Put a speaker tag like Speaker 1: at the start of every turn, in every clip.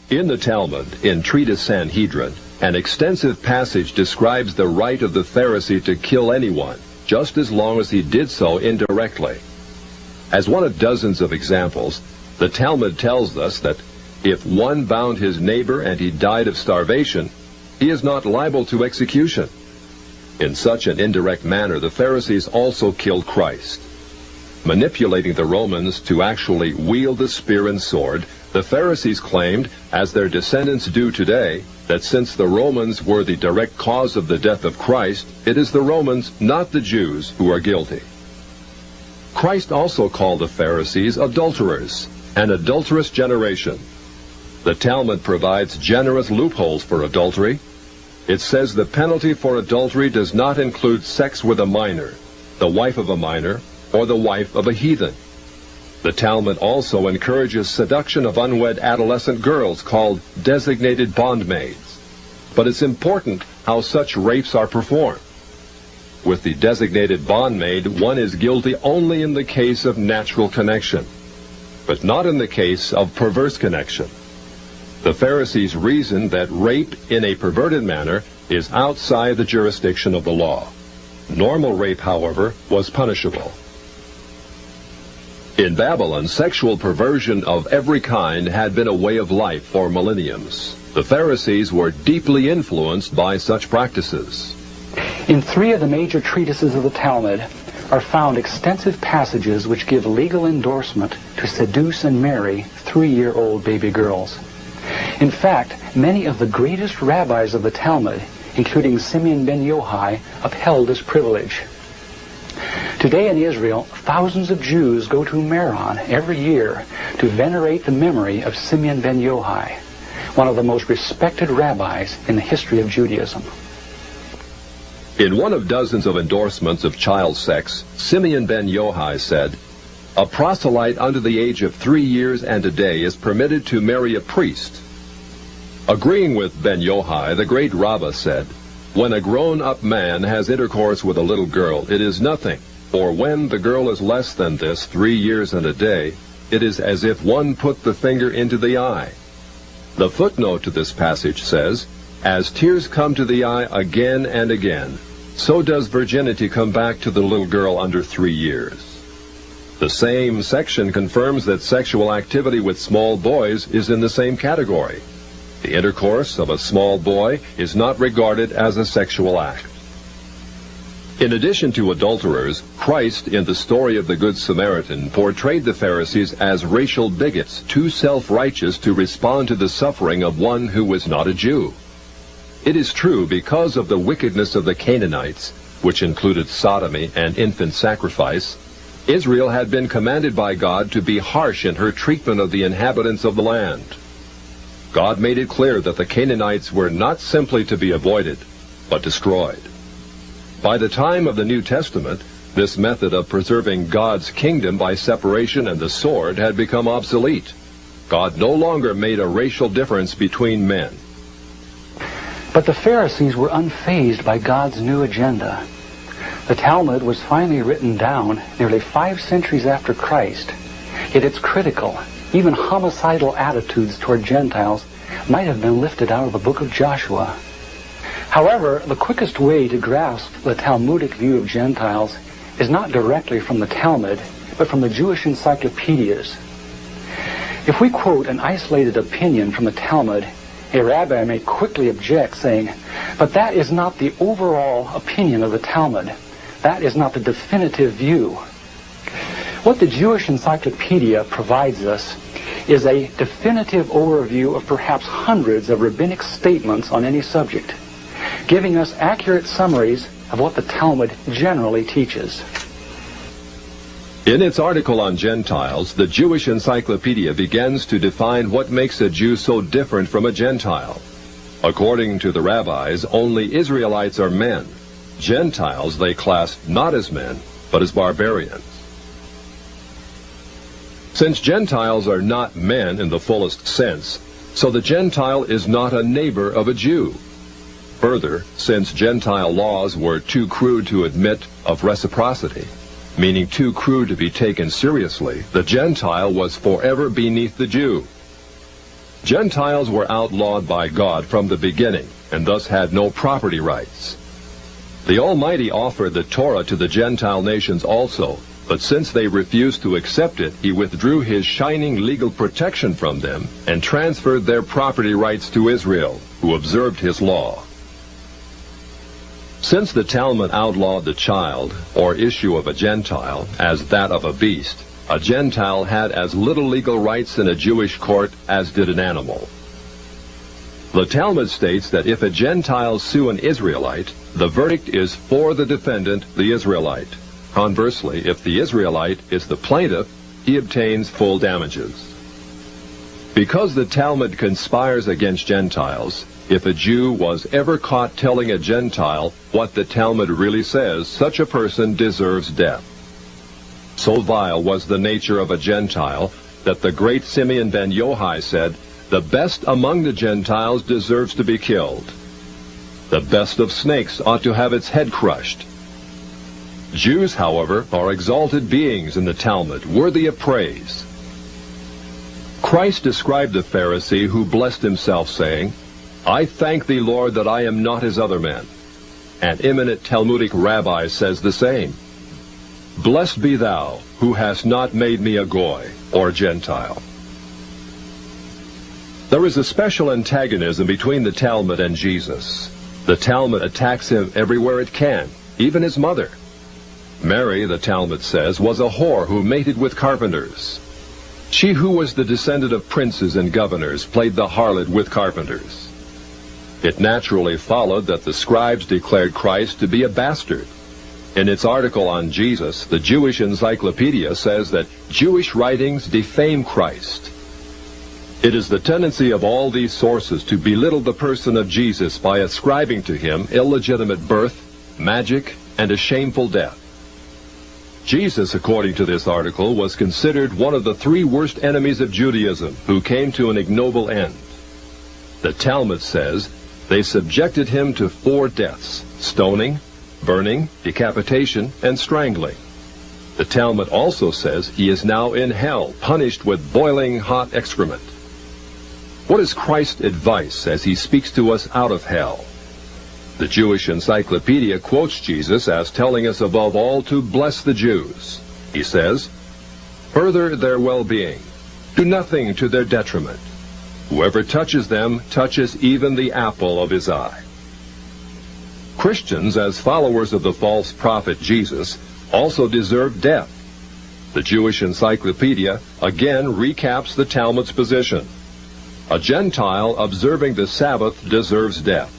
Speaker 1: In the Talmud, in Treatise Sanhedrin, an extensive passage describes the right of the Pharisee to kill anyone, just as long as he did so indirectly. As one of dozens of examples, the Talmud tells us that if one bound his neighbor and he died of starvation, he is not liable to execution. In such an indirect manner, the Pharisees also killed Christ. Manipulating the Romans to actually wield the spear and sword, the Pharisees claimed, as their descendants do today, that since the Romans were the direct cause of the death of Christ, it is the Romans, not the Jews, who are guilty. Christ also called the Pharisees adulterers, an adulterous generation. The Talmud provides generous loopholes for adultery. It says the penalty for adultery does not include sex with a minor, the wife of a minor, or the wife of a heathen. The Talmud also encourages seduction of unwed adolescent girls called designated bondmaids. But it's important how such rapes are performed. With the designated bondmaid, one is guilty only in the case of natural connection, but not in the case of perverse connection. The Pharisees reasoned that rape in a perverted manner is outside the jurisdiction of the law. Normal rape, however, was punishable. In Babylon, sexual perversion of every kind had been a way of life for millenniums. The Pharisees were deeply influenced by such practices.
Speaker 2: In 3 of the major treatises of the Talmud are found extensive passages which give legal endorsement to seduce and marry 3-year-old baby girls. In fact, many of the greatest rabbis of the Talmud, including Simeon ben Yochai, upheld this privilege. Today in Israel, thousands of Jews go to Meron every year to venerate the memory of Simeon ben Yochai, one of the most respected rabbis in the history of Judaism.
Speaker 1: In one of dozens of endorsements of child sex, Simeon ben Yochai said, "A proselyte under the age of 3 years and a day is permitted to marry a priest." Agreeing with ben Yochai, the great rabbah said, "When a grown-up man has intercourse with a little girl, it is nothing, for when the girl is less than this, 3 years and a day, it is as if one put the finger into the eye." The footnote to this passage says, "As tears come to the eye again and again, so does virginity come back to the little girl under 3 years." The same section confirms that sexual activity with small boys is in the same category. The intercourse of a small boy is not regarded as a sexual act. In addition to adulterers, Christ, in the story of the Good Samaritan, portrayed the Pharisees as racial bigots, too self-righteous to respond to the suffering of one who was not a Jew. It is true, because of the wickedness of the Canaanites, which included sodomy and infant sacrifice, Israel had been commanded by God to be harsh in her treatment of the inhabitants of the land. God made it clear that the Canaanites were not simply to be avoided, but destroyed. By the time of the New Testament, this method of preserving God's kingdom by separation and the sword had become obsolete. God no longer made a racial difference between men.
Speaker 2: But the Pharisees were unfazed by God's new agenda. The Talmud was finally written down nearly 5 centuries after Christ, yet its critical, even homicidal attitudes toward Gentiles might have been lifted out of the book of Joshua. However, the quickest way to grasp the Talmudic view of Gentiles is not directly from the Talmud, but from the Jewish encyclopedias. If we quote an isolated opinion from the Talmud, a rabbi may quickly object, saying, "But that is not the overall opinion of the Talmud. That is not the definitive view." What the Jewish encyclopedia provides us is a definitive overview of perhaps hundreds of rabbinic statements on any subject, giving us accurate summaries of what the Talmud generally teaches.
Speaker 1: In its article on Gentiles, the Jewish encyclopedia begins to define what makes a Jew so different from a Gentile. According to the rabbis, only Israelites are men. Gentiles they class not as men, but as barbarians. Since Gentiles are not men in the fullest sense, so the Gentile is not a neighbor of a Jew. Further, since Gentile laws were too crude to admit of reciprocity, meaning too crude to be taken seriously, the Gentile was forever beneath the Jew. Gentiles were outlawed by God from the beginning, and thus had no property rights. The Almighty offered the Torah to the Gentile nations also, but since they refused to accept it, he withdrew his shining legal protection from them and transferred their property rights to Israel, who observed his law. Since the Talmud outlawed the child, or issue of a Gentile, as that of a beast, a Gentile had as little legal rights in a Jewish court as did an animal. The Talmud states that if a Gentile sue an Israelite, the verdict is for the defendant, the Israelite. Conversely, if the Israelite is the plaintiff, he obtains full damages. Because the Talmud conspires against Gentiles, if a Jew was ever caught telling a Gentile what the Talmud really says, such a person deserves death. So vile was the nature of a Gentile that the great Simeon ben Yohai said, "The best among the Gentiles deserves to be killed. The best of snakes ought to have its head crushed." Jews, however, are exalted beings in the Talmud, worthy of praise. Christ described the Pharisee who blessed himself, saying, "I thank thee, Lord, that I am not as other men." An eminent Talmudic rabbi says the same. "Blessed be thou, who hast not made me a Goy, or Gentile." There is a special antagonism between the Talmud and Jesus. The Talmud attacks him everywhere it can, even his mother. Mary, the Talmud says, was a whore who mated with carpenters. She who was the descendant of princes and governors played the harlot with carpenters. It naturally followed that the scribes declared Christ to be a bastard. In its article on Jesus, the Jewish Encyclopedia says that Jewish writings defame Christ. It is the tendency of all these sources to belittle the person of Jesus by ascribing to him illegitimate birth, magic, and a shameful death. Jesus, according to this article, was considered one of the three worst enemies of Judaism who came to an ignoble end. The Talmud says they subjected him to 4 deaths: stoning, burning, decapitation, and strangling. The Talmud also says he is now in hell, punished with boiling hot excrement. What is Christ's advice as he speaks to us out of hell? The Jewish Encyclopedia quotes Jesus as telling us above all to bless the Jews. He says, "Further their well-being. Do nothing to their detriment. Whoever touches them touches even the apple of his eye." Christians, as followers of the false prophet Jesus, also deserve death. The Jewish Encyclopedia again recaps the Talmud's position. A Gentile observing the Sabbath deserves death.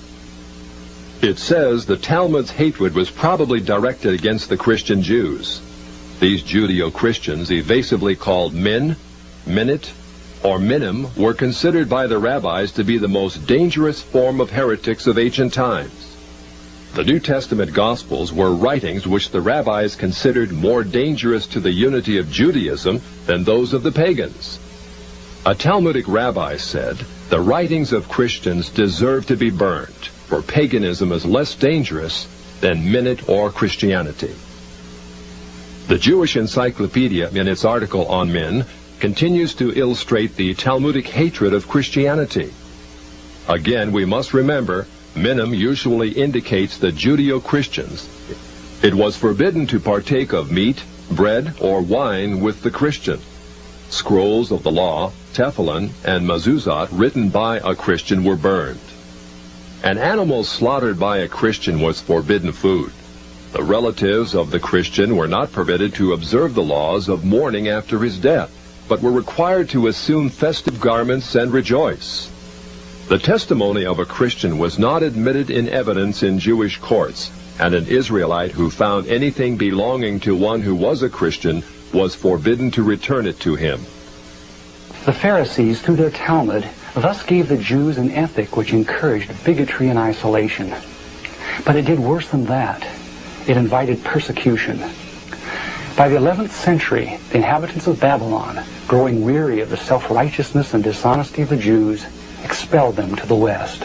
Speaker 1: It says the Talmud's hatred was probably directed against the Christian Jews. These Judeo-Christians, evasively called min, minute, or minim, were considered by the rabbis to be the most dangerous form of heretics of ancient times. The New Testament Gospels were writings which the rabbis considered more dangerous to the unity of Judaism than those of the pagans. A Talmudic rabbi said, "The writings of Christians deserve to be burned, for paganism is less dangerous than minute or Christianity." The Jewish Encyclopedia, in its article on Min, continues to illustrate the Talmudic hatred of Christianity. Again, we must remember, minim usually indicates the Judeo-Christians. It was forbidden to partake of meat, bread, or wine with the Christian. Scrolls of the law, tefillin, and mezuzot written by a Christian were burned. An animal slaughtered by a Christian was forbidden food. The relatives of the Christian were not permitted to observe the laws of mourning after his death, but were required to assume festive garments and rejoice. The testimony of a Christian was not admitted in evidence in Jewish courts, and an Israelite who found anything belonging to one who was a Christian was forbidden to return it to him.
Speaker 2: The Pharisees, through their Talmud, thus gave the Jews an ethic which encouraged bigotry and isolation. But it did worse than that. It invited persecution. By the 11th century, the inhabitants of Babylon, growing weary of the self-righteousness and dishonesty of the Jews, expelled them to the west.